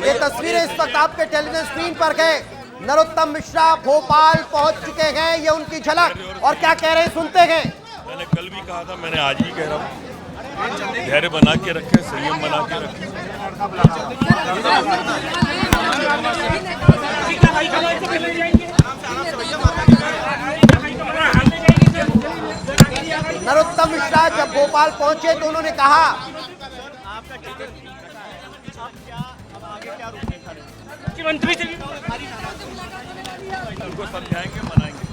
ये तस्वीरें इस वक्त आपके टेलीविजन स्क्रीन पर गए। नरोत्तम मिश्रा भोपाल पहुंच चुके हैं, ये उनकी झलक। और क्या कह रहे हैं सुनते हैं। मैंने कल भी कहा था, मैंने आज भी कह रहा हूँ, धैर्य बना के रखें, संयम बना के रखें। नरोत्तम मिश्रा जब भोपाल पहुंचे तो उन्होंने कहा मुख्यमंत्री से उनको समझाएंगे, मनाएंगे।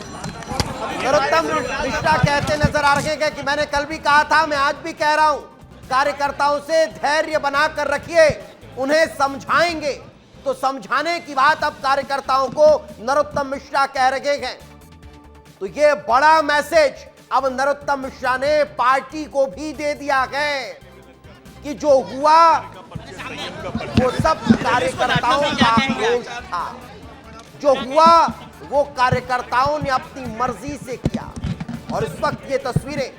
नरोत्तम मिश्रा कहते नजर आ रहे हैं कि मैंने कल भी कहा था, मैं आज भी कह रहा हूं, कार्यकर्ताओं से धैर्य बनाकर रखिए, उन्हें समझाएंगे। तो समझाने की बात अब कार्यकर्ताओं को नरोत्तम मिश्रा कह रहे हैं। तो ये बड़ा मैसेज अब नरोत्तम मिश्रा ने पार्टी को भी दे दिया है कि जो हुआ वो सब कार्यकर्ताओं का दोष था। जो हुआ वो कार्यकर्ताओं ने अपनी मर्जी से किया। और इस वक्त ये तस्वीरें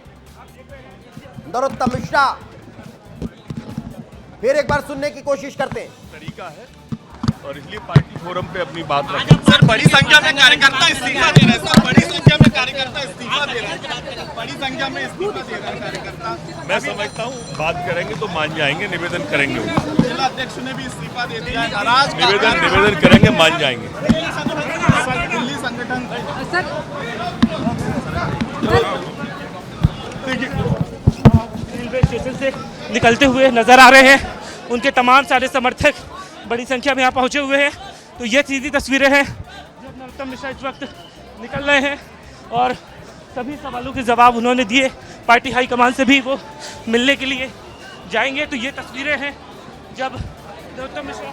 नरोत्तम मिश्रा फिर एक बार सुनने की कोशिश करते हैं। तरीका है और इसलिए पार्टी फोरम पे अपनी बात रखें। सर बड़ी संख्या में कार्यकर्ता इस्तीफा दे रहे हैं। सर बड़ी संख्या में कार्यकर्ता इस्तीफा दे रहे हैं। बड़ी संख्या में इस्तीफा दे रहे हैं कार्यकर्ता। मैं समझता हूँ बात करेंगे तो मान जाएंगे, निवेदन करेंगे। जिला अध्यक्ष ने भी इस्तीफा दे दिया है। नाराज निवेदन करेंगे, मान जाएंगे। दिल्ली संगठन रेलवे स्टेशन से निकलते हुए नजर आ रहे हैं। उनके तमाम सारे समर्थक बड़ी संख्या में यहाँ पहुंचे हुए हैं। तो ये सीधी तस्वीरें हैं जब नरोत्तम मिश्रा इस वक्त निकल रहे हैं और सभी सवालों के जवाब उन्होंने दिए। पार्टी हाईकमान से भी वो मिलने के लिए जाएंगे। तो ये तस्वीरें हैं जब नरोत्तम मिश्रा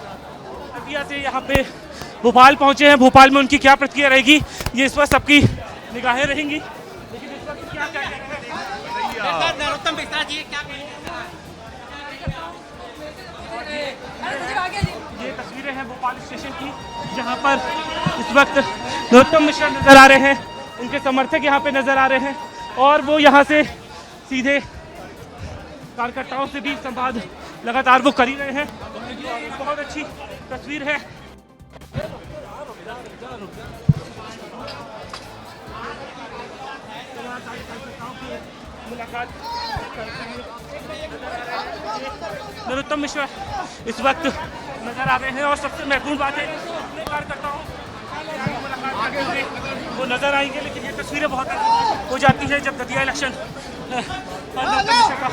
हटिया से यहाँ पे भोपाल पहुँचे हैं। भोपाल में उनकी क्या प्रतिक्रिया रहेगी, ये इस वक्त सबकी निगाहें रहेंगी। लेकिन इस वक्त क्या कह रहे हैं नरोत्तम मिश्रा जी क्या ये तस्वीरें हैं भोपाल स्टेशन की, जहां पर इस वक्त नरोत्तम मिश्रा नजर आ रहे हैं। उनके समर्थक यहां पे नजर आ रहे हैं और वो यहां से सीधे कार्यकर्ताओं से भी संवाद लगातार वो कर ही रहे हैं। ये एक बहुत अच्छी तस्वीर है। नरोत्तम मिश्रा इस वक्त नजर आ रहे हैं और सबसे महत्वपूर्ण बात है कार्यकर्ताओं वो नजर आएंगे। लेकिन ये तस्वीरें बहुत हो जाती है जब दतिया इलेक्शन नरोत्तम मिश्रा का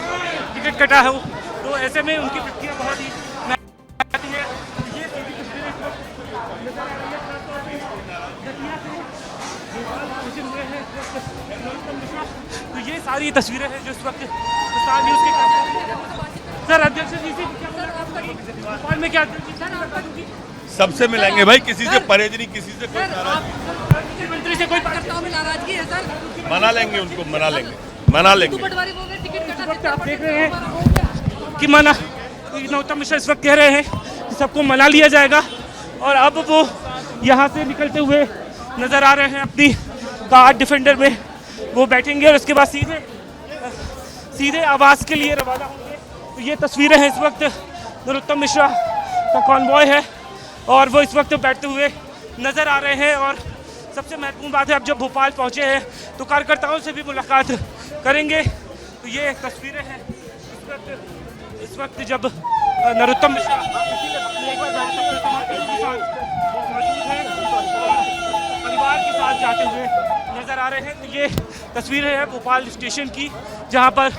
टिकट कटा है, तो ऐसे में उनकी प्रतिक्रिया बहुत ही आती है। ये सीधी तस्वीरें इस वक्त नजर आ रही है दतिया से भोपाल हुए हैं नरोत्तम मिश्रा। तो ये सारी तस्वीरें हैं जो इस वक्त स्टार न्यूज़ के सर अध्यक्ष जी से भोपाल में क्या सबसे मिलेंगे भाई, किसी से परहेज नहीं, किसी से कोई नाराजगी। मुख्यमंत्री से कोई नाराजगी है सर? मना लेंगे उनको, मना लेंगे। आप देख रहे हैं कि मना नरोत्तम मिश्रा इस वक्त कह रहे हैं कि सबको मना लिया जाएगा। और अब वो यहाँ से निकलते हुए नजर आ रहे हैं, अपनी कार डिफेंडर में वो बैठेंगे और उसके बाद सीधे आवास के लिए रवाना होंगे। तो ये तस्वीरें हैं इस वक्त नरोत्तम मिश्रा का कॉन्वॉय है और वो इस वक्त बैठते हुए नजर आ रहे हैं। और सबसे महत्वपूर्ण बात है, अब जब भोपाल पहुंचे हैं तो कार्यकर्ताओं से भी मुलाकात करेंगे। तो ये तस्वीरें हैं इस वक्त जब नरोत्तम मिश्रा परिवार के साथ जाते हुए नजर आ रहे हैं। तो ये तस्वीरें हैं भोपाल स्टेशन की, जहां पर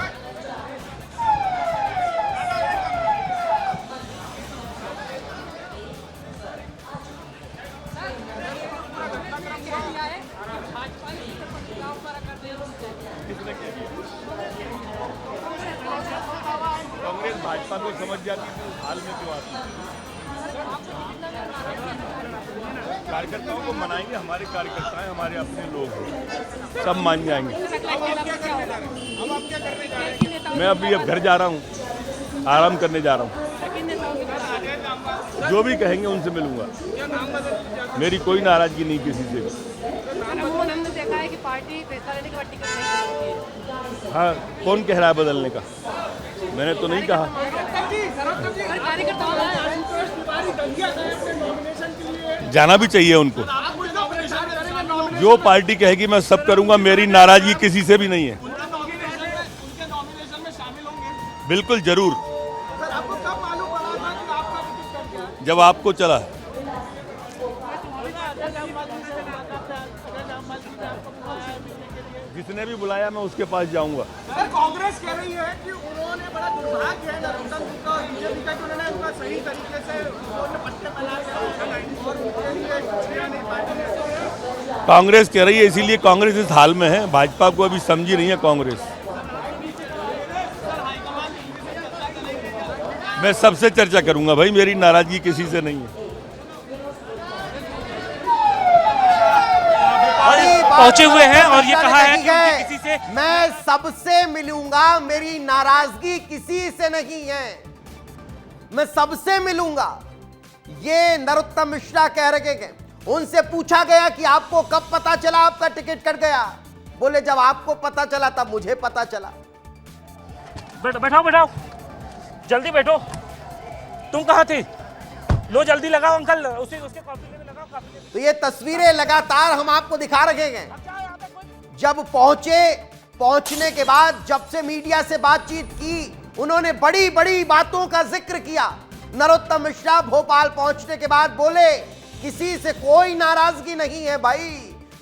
कांग्रेस भाजपा को समझ जाती थी, हाल में क्यों आती है। कार्यकर्ताओं को मनाएंगे, हमारे कार्यकर्ता हैं, हमारे अपने लोग हैं, सब मान जाएंगे। मैं अभी अब घर जा रहा हूँ, आराम करने जा रहा हूँ। जो भी कहेंगे उनसे मिलूंगा। मेरी कोई नाराजगी नहीं किसी से। हमने देखा है कि पार्टी फैसला लेने के बाद टिकट नहीं देती है। हाँ, कौन कह रहा है बदलने का? मैंने तो नहीं कहा। जाना भी चाहिए उनको। जो पार्टी कहेगी मैं सब करूंगा, मेरी नाराजगी किसी से भी नहीं है। बिल्कुल जरूर। जब आपको चला। जिसने भी बुलाया मैं उसके पास जाऊंगा। सर, कांग्रेस कह रही है कि उन्होंने बड़ा दुर्भाग्य है नरोत्तम जी का और बीजेपी का कि उन्होंने उनका सही तरीके से पट्टे फैलाए और उनके लिए छुट्टियां नहीं पाई। कांग्रेस कह रही है, इसीलिए कांग्रेस इस हाल में है। भाजपा को अभी समझी नहीं है कांग्रेस। मैं सबसे चर्चा करूंगा भाई, मेरी नाराजगी किसी से नहीं है। पहुंचे हुए हैं और ये कहा है कि उनकी किसी से मैं सबसे मिलूंगा, मेरी नाराजगी किसी से नहीं है, मैं सबसे मिलूंगा, ये नरोत्तम मिश्रा कह रहे हैं। उनसे पूछा गया कि आपको कब पता चला आपका टिकट कट गया, बोले जब आपको पता चला तब मुझे पता चला। बैठाओ बैठाओ, जल्दी बैठो। तुम कहाँ थे? लो जल्दी लगाओ अंकल, उसके काफिले में लगाओ, काफिले में। तो ये तस्वीरें लगातार हम आपको दिखा रहे हैं। जब पहुंचने के बाद जब से मीडिया से बातचीत की, उन्होंने बड़ी बड़ी बातों का जिक्र किया। नरोत्तम मिश्रा भोपाल पहुंचने के बाद बोले किसी से कोई नाराजगी नहीं है भाई,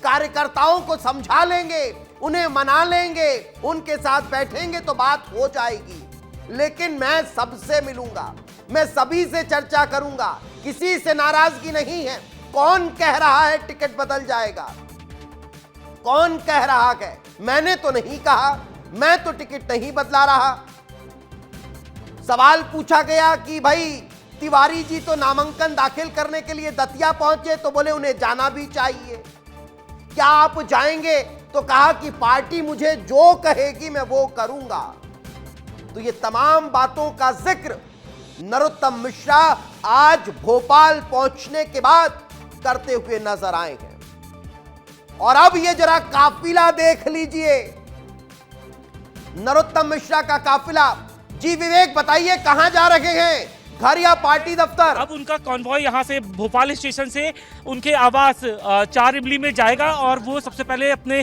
कार्यकर्ताओं को समझा लेंगे, उन्हें मना लेंगे, उनके साथ बैठेंगे तो बात हो जाएगी, लेकिन मैं सबसे मिलूंगा, मैं सभी से चर्चा करूंगा, किसी से नाराजगी नहीं है। कौन कह रहा है टिकट बदल जाएगा? कौन कह रहा है? मैंने तो नहीं कहा, मैं तो टिकट नहीं बदला रहा। सवाल पूछा गया कि भाई तिवारी जी तो नामांकन दाखिल करने के लिए दतिया पहुंचे, तो बोले उन्हें जाना भी चाहिए, क्या आप जाएंगे? तो कहा कि पार्टी मुझे जो कहेगी मैं वो करूंगा। तो ये तमाम बातों का जिक्र नरोत्तम मिश्रा आज भोपाल पहुंचने के बाद करते हुए नजर आएंगे। और अब ये जरा काफिला देख लीजिए, नरोत्तम मिश्रा का काफिला। जी विवेक बताइए, कहां जा रहे हैं, घर या पार्टी दफ्तर? अब उनका कॉन्वॉय यहां से भोपाल स्टेशन से उनके आवास 4 इमली में जाएगा और वो सबसे पहले अपने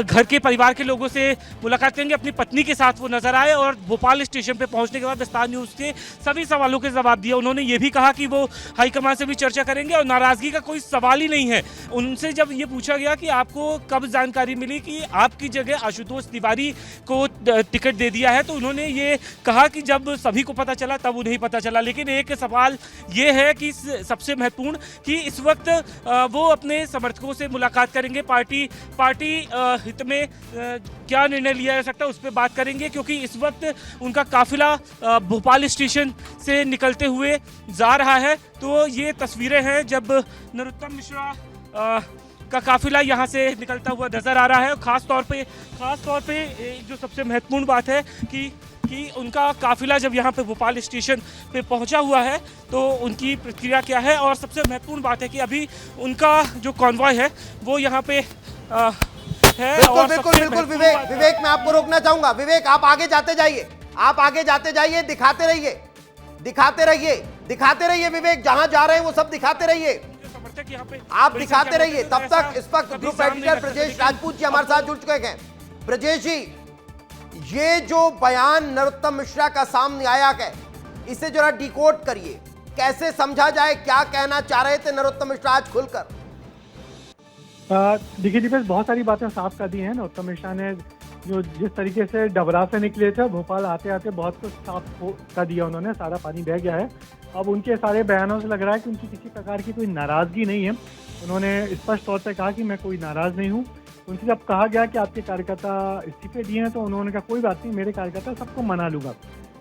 घर के परिवार के लोगों से मुलाकात करेंगे, अपनी पत्नी के साथ वो नजर आए। और भोपाल स्टेशन पे पहुंचने के बाद विस्तार न्यूज के सभी सवालों के जवाब दिए। उन्होंने ये भी कहा कि वो हाईकमान से भी चर्चा करेंगे और नाराजगी का कोई सवाल ही नहीं है। उनसे जब ये पूछा गया कि आपको कब जानकारी मिली कि आपकी जगह आशुतोष तिवारी को टिकट दे दिया है, तो उन्होंने ये कहा कि जब सभी को पता चला तब उन्हें पता चला। लेकिन एक सवाल ये है कि सबसे महत्वपूर्ण कि इस वक्त वो अपने समर्थकों से मुलाकात करेंगे, पार्टी हित में क्या निर्णय लिया जा सकता है उस पर बात करेंगे, क्योंकि इस वक्त उनका काफिला भोपाल स्टेशन से निकलते हुए जा रहा है। तो ये तस्वीरें हैं जब नरोत्तम मिश्रा का काफिला यहाँ से निकलता हुआ नजर आ रहा है। खास तौर पे जो सबसे महत्वपूर्ण बात है कि उनका काफिला जब यहाँ पे भोपाल स्टेशन पे पहुँचा हुआ है तो उनकी प्रतिक्रिया क्या है। और सबसे महत्वपूर्ण बात है कि अभी उनका जो कॉन्वॉय है वो यहाँ पे है। बिल्कुल विवेक मैं आपको रोकना चाहूंगा। विवेक आप आगे जाते जाइए, दिखाते रहिए विवेक, जहां जा रहे हैं वो सब दिखाते रहिए, आप दिखाते रहिए। तब तक इस वक्त ग्रुप एडिटर ब्रजेश राजपूत जी हमारे साथ जुड़ चुके हैं। ब्रजेश जी, ये जो बयान नरोत्तम मिश्रा का सामने आया है, इसे जरा डिकोड करिए, कैसे समझा जाए, क्या कहना चाह रहे थे नरोत्तम मिश्रा आज खुलकर? देखिए जी, बहुत सारी बातें साफ कर दी हैं। नरोत्तम मिश्रा ने जो जिस तरीके से डबरा से निकले थे, भोपाल आते आते बहुत कुछ साफ कर दिया उन्होंने, सारा पानी बह गया है। अब उनके सारे बयानों से लग रहा है कि उनकी किसी प्रकार की कोई नाराजगी नहीं है। उन्होंने स्पष्ट तौर से कहा कि मैं कोई नाराज नहीं हूँ। उनसे जब कहा गया कि आपके कार्यकर्ता इस्तीफे दिए हैं, तो उन्होंने कहा कोई बात नहीं, मेरे कार्यकर्ता सबको मना लूंगा।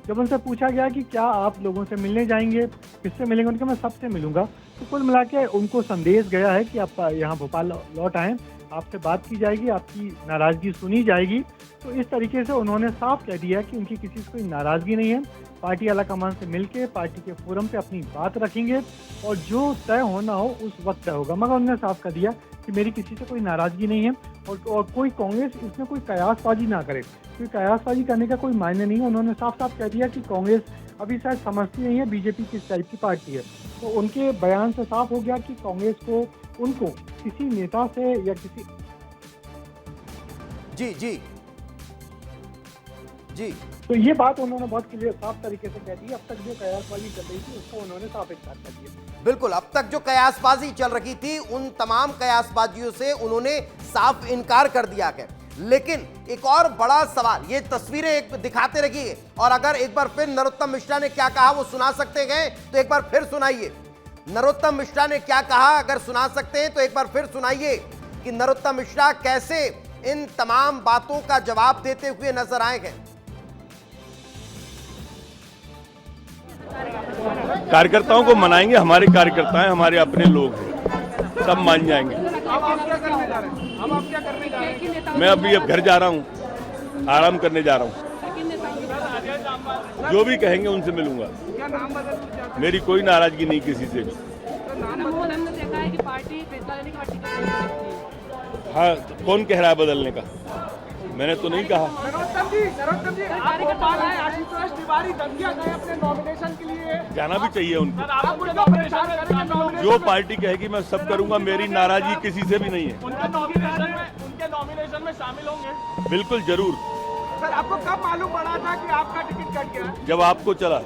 जब उनसे पूछा गया कि क्या आप लोगों से मिलने जाएंगे, किससे मिलेंगे, उनके मैं सबसे मिलूंगा। तो कुल मिला के उनको संदेश गया है कि आप यहाँ भोपाल लौट आएँ, आपसे बात की जाएगी, आपकी नाराजगी सुनी जाएगी। तो इस तरीके से उन्होंने साफ कह दिया कि उनकी किसी से कोई नाराजगी नहीं है। पार्टी आलाकमान से मिलके पार्टी के फोरम पे अपनी बात रखेंगे और जो तय होना हो उस वक्त तय होगा। मगर उन्होंने साफ कर दिया कि मेरी किसी से कोई नाराजगी नहीं है और कोई कांग्रेस इसमें कोई कयासबाजी ना करे, क्योंकि कयासबाजी करने का कोई मायने नहीं है। उन्होंने साफ साफ कह दिया कि कांग्रेस अभी शायद समझती नहीं है बीजेपी किस टाइप की पार्टी है। तो उनके बयान से साफ हो गया कि कांग्रेस को उनको किसी नेता से या किसी जी जी जी तो ये बात उन्होंने बहुत क्लियर साफ तरीके से कह दी। अब तक जो कयासबाजी चल रही थी उसको उन्होंने साफ इनकार कर दिया। बिल्कुल, अब तक जो कयासबाजी चल रही थी उन तमाम कयासबाजियों से उन्होंने साफ इनकार कर दिया है। लेकिन एक और बड़ा सवाल, ये तस्वीरें एक दिखाते रहिए और अगर एक बार फिर नरोत्तम मिश्रा ने क्या कहा वो सुना सकते हैं तो एक बार फिर सुनाइए। नरोत्तम मिश्रा ने क्या कहा अगर सुना सकते हैं तो एक बार फिर सुनाइए कि नरोत्तम मिश्रा कैसे इन तमाम बातों का जवाब देते हुए नजर आए हैं। कार्यकर्ताओं को मनाएंगे, हमारे कार्यकर्ता हैं, हमारे अपने लोग हैं, सब मान जाएंगे। अब आप क्या करने जा रहे हैं? अब आप क्या करने जा रहे हैं? मैं अभी अब घर जा रहा हूँ, आराम करने जा रहा हूँ। जो भी कहेंगे उनसे मिलूंगा। क्या नाम बदल मेरी कोई नाराजगी नहीं किसी से भी। हमने देखा है कि पार्टी फैसला लेने के बाद टिकट नहीं दे सकती है। हाँ, कौन कह रहा है बदलने का? मैंने तो नहीं कहा। नरोत्तम जी आप भोपाल आए, आशुतोष तिवारी दतिया गए अपने नॉमिनेशन के लिए। जाना भी चाहिए उनको। आप उनका प्रचार करेंगे नॉमिनेशन? जो पार्टी कहेगी मैं सब करूंगा, मेरी नाराजगी किसी से भी नहीं है। उनके नॉमिनेशन में शामिल होंगे? बिल्कुल जरूर। सर आपको कब मालूम पड़ा था कि आपका टिकट कट गया? जब आपको चला।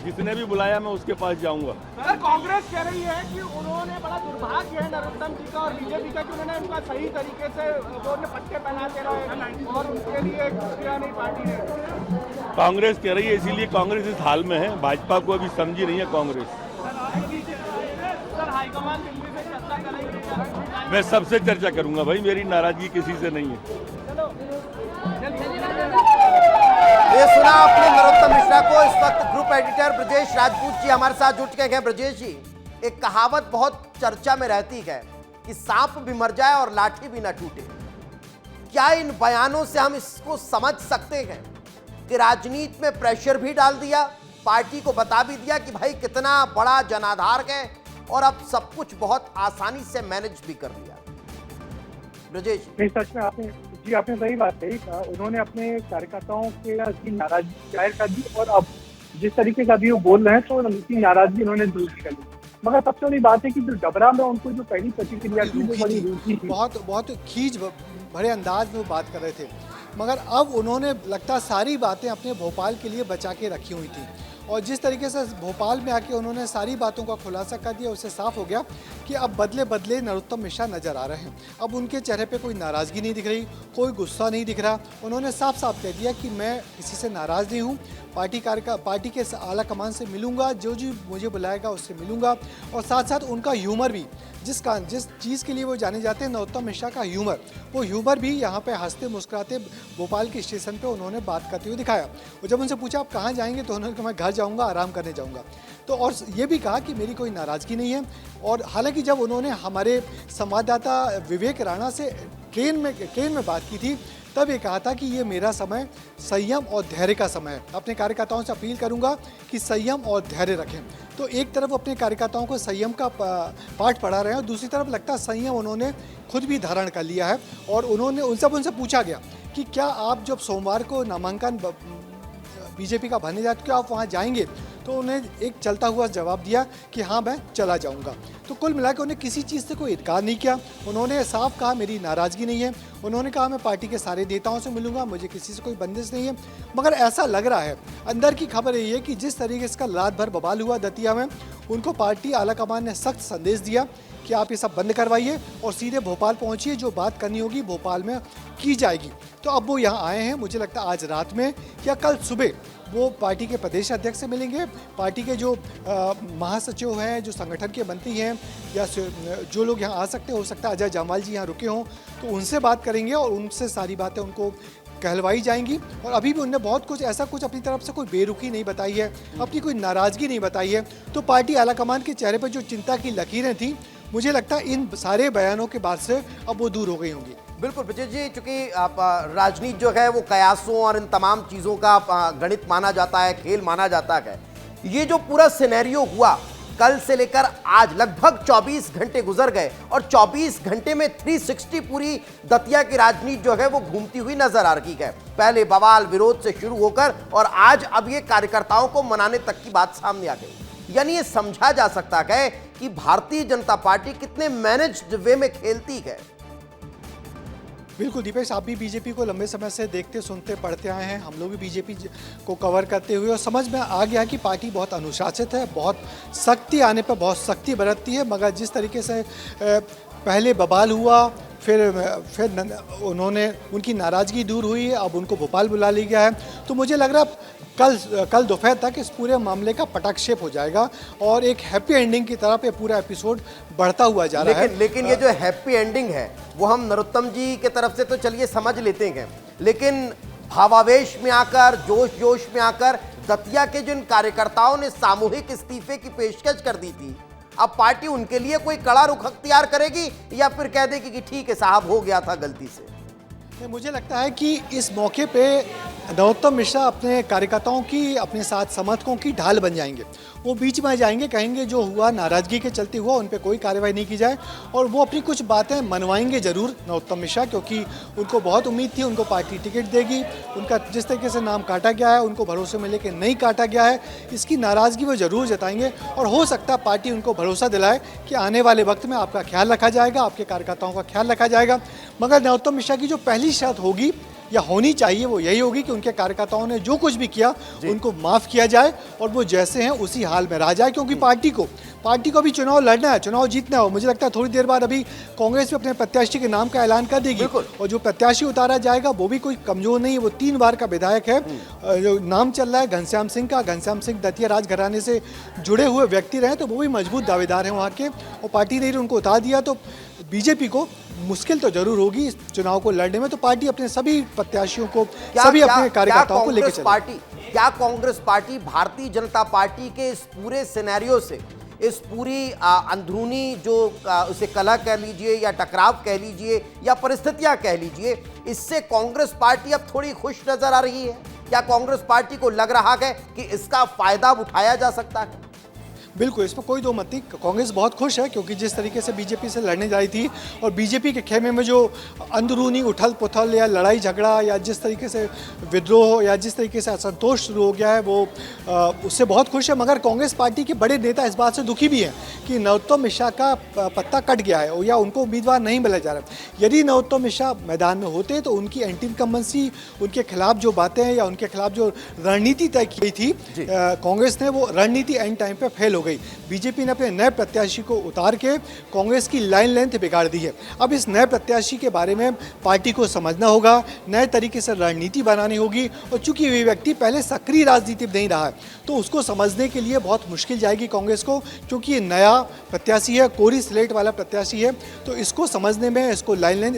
जिसने भी बुलाया मैं उसके पास जाऊंगा। सर कांग्रेस कह रही है कि उन्होंने बड़ा दुर्भाग्य है नरोत्तम जी का और बीजेपी का कि उन्होंने उनका सही तरीके से वो पट्टे पहनाते रहे और उनके लिए किया नहीं पार्टी ने। कांग्रेस कह रही है, इसीलिए कांग्रेस इस हाल में है। भाजपा को अभी समझी नहीं है कांग्रेस। सर हाईकमान दिल्ली से चर्चा करेंगे? मैं सबसे चर्चा करूंगा भाई, मेरी नाराजगी किसी से नहीं है। ये सुना आपने नरोत्तम मिश्रा को। इस वक्त ग्रुप एडिटर ब्रजेश राजपूत जी हमारे साथ जुट गए हैं। ब्रजेश जी, एक कहावत बहुत चर्चा में रहती है कि सांप भी मर जाए और लाठी भी ना टूटे। क्या इन बयानों से हम इसको समझ सकते हैं कि राजनीति में प्रेशर भी डाल दिया, पार्टी को बता भी दिया कि भाई कितना बड़ा जनाधार है और अब सब कुछ बहुत आसानी से मैनेज भी कर लिया? ब्रजेश नहीं, सच में आपने सही बात कही। उन्होंने अपने कार्यकर्ताओं के नाराजगी जाहिर कर दी और अब जिस तरीके का भी वो बोल रहे हैं तो उनकी नाराजगी उन्होंने दूर कर ली। मगर सबसे बड़ी बात है कि जो डबरा में उनको जो पहली प्रतिक्रिया थी वो बड़ी रूखी थी। बहुत खींच भरे अंदाज में वो बात कर रहे थे, मगर अब उन्होंने लगता सारी बातें अपने भोपाल के लिए बचा के रखी हुई थी और जिस तरीके से भोपाल में आके उन्होंने सारी बातों का खुलासा कर दिया, उससे साफ हो गया कि अब बदले बदले नरोत्तम मिश्रा नजर आ रहे हैं। अब उनके चेहरे पे कोई नाराज़गी नहीं दिख रही, कोई गुस्सा नहीं दिख रहा। उन्होंने साफ साफ कह दिया कि मैं किसी से नाराज़ नहीं हूँ, पार्टी के आला कमान से मिलूंगा, जो मुझे बुलाएगा उससे मिलूंगा। और साथ साथ उनका ह्यूमर भी, जिस चीज़ के लिए वो जाने जाते हैं नरोत्तम मिश्रा का ह्यूमर, वो ह्यूमर भी यहाँ पे हंसते मुस्कुराते भोपाल के स्टेशन पे उन्होंने बात करते हुए दिखाया। और जब उनसे पूछा आप कहाँ जाएंगे तो उन्होंने कहा मैं घर जाऊँगा, आराम करने जाऊँगा। तो और ये भी कहा कि मेरी कोई नाराज़गी नहीं है। और हालांकि जब उन्होंने हमारे संवाददाता विवेक राणा से ट्रेन में बात की थी तब ये कहा था कि ये मेरा समय संयम और धैर्य का समय है। अपने कार्यकर्ताओं से अपील करूंगा कि संयम और धैर्य रखें। तो एक तरफ अपने कार्यकर्ताओं को संयम का पाठ पढ़ा रहे हैं और दूसरी तरफ लगता है संयम उन्होंने खुद भी धारण कर लिया है। और उनसे पूछा गया कि क्या आप जब सोमवार को नामांकन बीजेपी का भरने जाते क्या आप वहाँ जाएंगे, तो उन्हें एक चलता हुआ जवाब दिया कि हाँ मैं चला जाऊँगा। तो कुल मिलाकर उन्हें किसी चीज़ से कोई इनकार नहीं किया। उन्होंने साफ कहा मेरी नाराज़गी नहीं है। उन्होंने कहा मैं पार्टी के सारे नेताओं से मिलूंगा, मुझे किसी से कोई बंदिश नहीं है। मगर ऐसा लग रहा है, अंदर की खबर यही है कि जिस तरीके से रात भर बवाल हुआ दतिया में, उनको पार्टी आलाकमान ने सख्त संदेश दिया कि आप ये सब बंद करवाइए और सीधे भोपाल पहुँचिए, जो बात करनी होगी भोपाल में की जाएगी। तो अब वो यहाँ आए हैं, मुझे लगता है आज रात में या कल सुबह वो पार्टी के प्रदेश अध्यक्ष से मिलेंगे। पार्टी के जो महासचिव हैं, जो संगठन के मंत्री हैं या जो लोग यहाँ आ सकते हैं, हो सकता है अजय जामवाल जी यहाँ रुके हों, तो उनसे बात करेंगे और उनसे सारी बातें उनको कहलवाई जाएंगी। और अभी भी उन्होंने बहुत कुछ ऐसा कुछ अपनी तरफ से कोई बेरुखी नहीं बताई है, अपनी कोई नाराज़गी नहीं बताई है। तो पार्टी आलाकमान के चेहरे पर जो चिंता की लकीरें थी, मुझे लगता है इन सारे बयानों के बाद से अब वो दूर हो गई होंगी। बिल्कुल ब्रजेश जी, चूंकि राजनीति जो है वो कयासों और इन तमाम चीज़ों का गणित माना जाता है, खेल माना जाता है। ये जो पूरा सिनेरियो हुआ कल से लेकर आज लगभग 24 घंटे गुजर गए और 24 घंटे में 360 पूरी दतिया की राजनीति जो है वो घूमती हुई नजर आ रही है। पहले बवाल विरोध से शुरू होकर और आज अब ये कार्यकर्ताओं को मनाने तक की बात सामने आ गई। यानी ये समझा जा सकता है कि भारतीय जनता पार्टी कितने मैनेज्ड वे में खेलती है। बिल्कुल दीपेश, आप भी बीजेपी को लंबे समय से देखते सुनते पढ़ते आए हैं, हम लोग भी बीजेपी को कवर करते हुए, और समझ में आ गया कि पार्टी बहुत अनुशासित है, बहुत सख्ती आने पर बहुत सख्ती बरतती है। मगर जिस तरीके से पहले बवाल हुआ, फिर उन्होंने उनकी नाराज़गी दूर हुई, अब उनको भोपाल बुला लिया गया है, तो मुझे लग रहा कल दोपहर तक इस पूरे मामले का पटाक्षेप हो जाएगा और एक हैप्पी एंडिंग की तरफ ये पूरा एपिसोड बढ़ता हुआ जा रहा है। लेकिन ये जो हैप्पी एंडिंग है वो हम नरोत्तम जी के तरफ से तो चलिए समझ लेते हैं, लेकिन भावावेश में आकर, जोश में आकर दतिया के जिन कार्यकर्ताओं ने सामूहिक इस्तीफे की पेशकश कर दी थी, अब पार्टी उनके लिए कोई कड़ा रुख अख्तियार करेगी या फिर कह देगी कि ठीक है साहब, हो गया था गलती से? मुझे लगता है कि इस मौके पे नरोत्तम मिश्रा अपने कार्यकर्ताओं की, अपने साथ समर्थकों की ढाल बन जाएंगे। वो बीच में आ जाएंगे, कहेंगे जो हुआ नाराज़गी के चलते हुआ, उन पे कोई कार्रवाई नहीं की जाए, और वो अपनी कुछ बातें मनवाएंगे ज़रूर नरोत्तम मिश्रा, क्योंकि उनको बहुत उम्मीद थी उनको पार्टी टिकट देगी। उनका जिस तरीके से नाम काटा गया है, उनको भरोसे में लेकर नहीं काटा गया है, इसकी नाराज़गी वो ज़रूर जताएंगे। और हो सकता है पार्टी उनको भरोसा दिलाए कि आने वाले वक्त में आपका ख्याल रखा जाएगा, आपके कार्यकर्ताओं का ख्याल रखा जाएगा। मगर नरोत्तम मिश्रा की जो पहली शर्त होगी या होनी चाहिए वो यही होगी कि उनके कार्यकर्ताओं ने जो कुछ भी किया उनको माफ़ किया जाए और वो जैसे हैं उसी हाल में रह जाए, क्योंकि पार्टी को भी चुनाव लड़ना है, चुनाव जीतना है। मुझे लगता है थोड़ी देर बाद अभी कांग्रेस भी अपने प्रत्याशी के नाम का ऐलान कर देगी, और जो प्रत्याशी उतारा जाएगा वो भी कोई कमज़ोर नहीं है, वो 3 बार का विधायक है। जो नाम चल रहा है घनश्याम सिंह का, घनश्याम सिंह दतिया राजघराने से जुड़े हुए व्यक्ति रहे, तो वो भी मजबूत दावेदार हैं वहाँ के, और पार्टी ने उनको उतार दिया। तो बीजेपी को मुश्किल तो जरूर होगी इस चुनाव को लड़ने में, तो पार्टी अपने सभी प्रत्याशियों को, सभी अपने कार्यकर्ताओं को लेकर चलेगी। क्या कांग्रेस पार्टी भारतीय जनता पार्टी के इस पूरे सिनेरियो से, इस पूरी अंदरूनी जो उसे कलह कह लीजिए या टकराव कह लीजिए या परिस्थितियां कह लीजिए, इससे कांग्रेस पार्टी अब थोड़ी खुश नजर आ रही है? क्या कांग्रेस पार्टी को लग रहा है कि इसका फायदा उठाया जा सकता है? बिल्कुल, इसमें कोई दो मत नहीं। कांग्रेस बहुत खुश है, क्योंकि जिस तरीके से बीजेपी से लड़ने जा रही थी और बीजेपी के खेमे में जो अंदरूनी उथल पुथल या लड़ाई झगड़ा या जिस तरीके से विद्रोह या जिस तरीके से असंतोष शुरू हो गया है, वो उससे बहुत खुश है। मगर कांग्रेस पार्टी के बड़े नेता इस बात से दुखी भी हैं कि नरोत्तम मिश्रा का पत्ता कट गया है या उनको उम्मीदवार नहीं मिला जा रहा। यदि नरोत्तम मिश्रा मैदान में होते तो उनकी एंटी इनकम्बेंसी, उनके खिलाफ जो बातें हैं या उनके खिलाफ जो रणनीति तय की थी कांग्रेस ने, वो रणनीति एंड टाइम पर फेल हो गई। बीजेपी ने अपने नए प्रत्याशी को उतार के कांग्रेस की लाइन लेंथ बिगाड़ दी है। अब इस नए प्रत्याशी के बारे में पार्टी को समझना होगा, नए तरीके से रणनीति बनानी होगी, और चूंकि ये व्यक्ति पहले सक्रिय राजनीति में नहीं रहा है तो उसको समझने के लिए बहुत मुश्किल जाएगी कांग्रेस को, क्योंकि ये नया प्रत्याशी है, कोरी स्लेट वाला प्रत्याशी है। तो इसको समझने में, इसको लाइन लेंथ,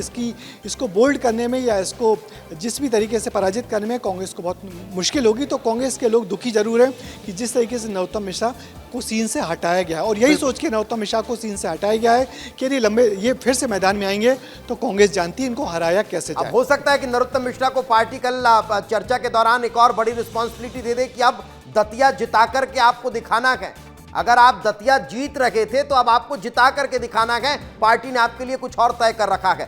इसको बोल्ड करने में या इसको जिस भी तरीके से पराजित करने में कांग्रेस को बहुत मुश्किल होगी। तो कांग्रेस के लोग दुखी जरूर हैं कि जिस तरीके से नरोत्तम मिश्रा को सीन से हटाया गया है, और यही सोच के नरोत्तम मिश्रा को सीन से हटाया गया है कि ये फिर से मैदान में आएंगे तो कांग्रेस जानती है इनको हराया कैसे जाए। अब हो सकता है कि नरोत्तम मिश्रा को पार्टी कल चर्चा के दौरान एक और बड़ी रिस्पॉन्सिबिलिटी दे दे कि अब दतिया जिता करके आपको दिखाना है। अगर आप दतिया जीत रहे थे तो अब आपको जिता करके दिखाना है, पार्टी ने आपके लिए कुछ और तय कर रखा है।